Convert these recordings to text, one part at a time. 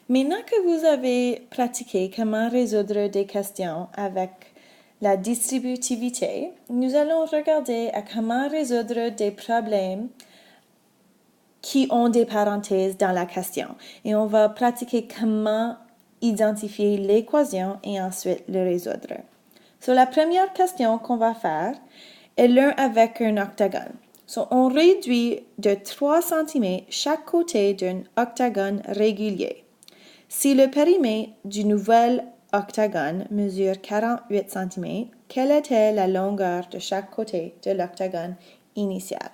Maintenant que vous avez pratiqué comment résoudre des questions avec la distributivité, nous allons regarder à comment résoudre des problèmes qui ont des parenthèses dans la question. Et on va pratiquer comment identifier l'équation et ensuite le résoudre. So, la première question qu'on va faire est l'un avec un octogone. So, on réduit de 3 cm chaque côté d'un octogone régulier. Si le périmètre du nouvel octogone mesure 48 cm, quelle était la longueur de chaque côté de l'octogone initial?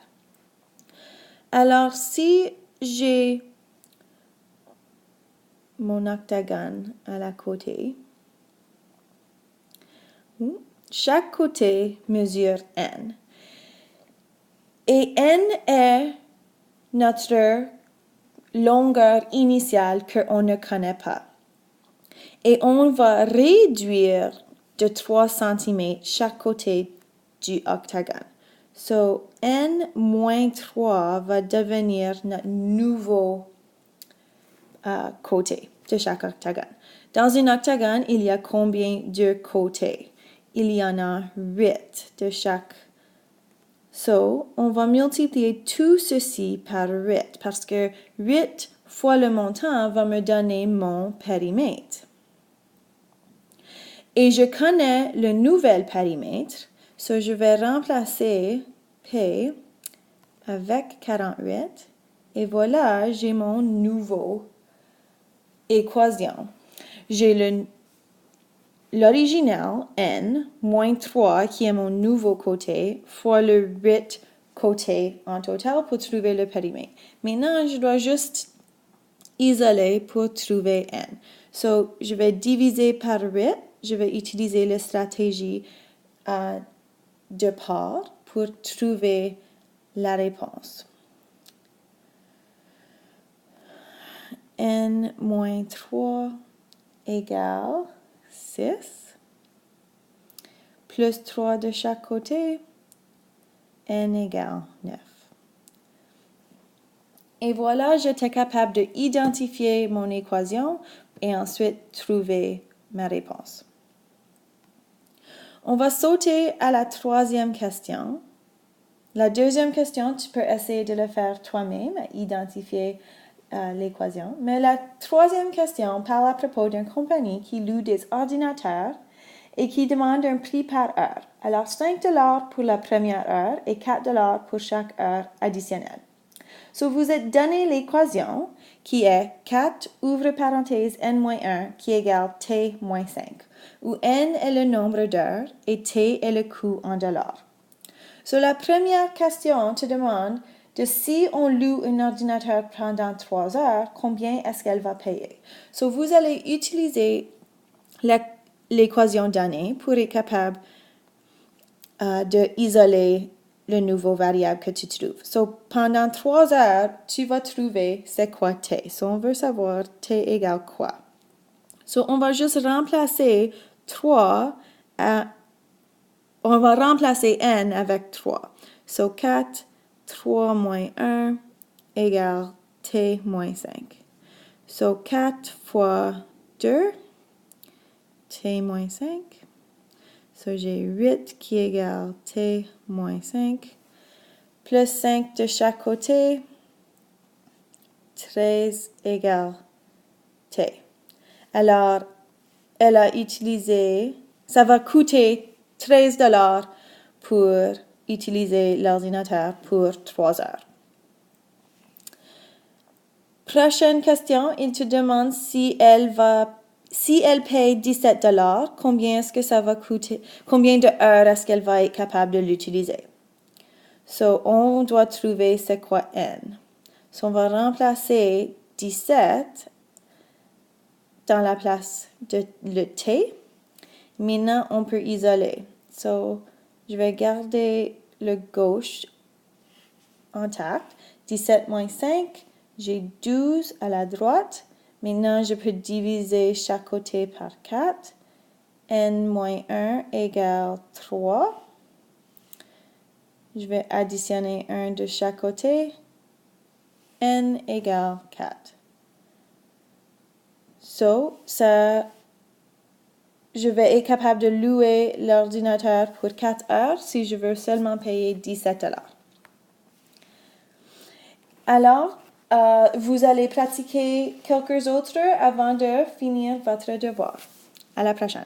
Alors, si j'ai mon octogone à la côté, chaque côté mesure n. Et n est notre longueur initiale qu'on ne connaît pas. Et on va réduire de 3 cm chaque côté du octogone. So, n moins 3 va devenir notre nouveau côté de chaque octogone. Dans un octogone, il y a combien de côtés? Il y en a 8 de chaque. So, on va multiplier tout ceci par 8 parce que 8 fois le montant va me donner mon périmètre. Et je connais le nouvel périmètre, so je vais remplacer P avec 48 et voilà, j'ai mon nouveau équation. J'ai l'original n moins 3 qui est mon nouveau côté fois le 8 côtés en total pour trouver le périmètre. Maintenant, je dois juste isoler pour trouver n. So, je vais diviser par 8. Je vais utiliser la stratégie de part pour trouver la réponse. N moins 3 égale 6. Plus 3 de chaque côté, n égale 9. Et voilà, j'étais capable d'identifier mon équation et ensuite trouver ma réponse. On va sauter à la troisième question. La deuxième question, tu peux essayer de le faire toi-même, identifier l'équation. Mais la troisième question parle à propos d'une compagnie qui loue des ordinateurs et qui demande un prix par heure. Alors, 5 $ pour la première heure et 4 $ pour chaque heure additionnelle. So, vous êtes donné l'équation qui est 4, ouvre parenthèse, n-1 qui égale t-5, où n est le nombre d'heures et t est le coût en dollars. So, la première question te demande de si on loue un ordinateur pendant 3 heures, combien est-ce qu'elle va payer. So, vous allez utiliser l'équation donnée pour être capable d'isoler le nouveau variable que tu trouves. So, pendant 3 heures, tu vas trouver c'est quoi t. So, on veut savoir t égale quoi. So, on va juste remplacer 3 on va remplacer n avec 3. So, 4, 3 moins 1 égale t moins 5. So, 4 fois 2, t moins 5. So, j'ai 8 qui égale t moins 5, plus 5 de chaque côté, 13 égale t. Alors, elle a utilisé, ça va coûter 13 $ pour utiliser l'ordinateur pour 3 heures. Prochaine question, il te demande si elle paye 17 $, combien est-ce que ça va coûter, combien de heures est-ce qu'elle va être capable de l'utiliser. So, on doit trouver c'est quoi n. So, on va remplacer 17 dans la place de le t. Maintenant, on peut isoler. So, je vais garder le gauche intact. 17 moins 5, j'ai 12 à la droite. Maintenant, je peux diviser chaque côté par 4. n moins 1 égale 3. Je vais additionner 1 de chaque côté. N égale 4. Je vais être capable de louer l'ordinateur pour 4 heures si je veux seulement payer $17. Alors, vous allez pratiquer quelques autres avant de finir votre devoir. À la prochaine.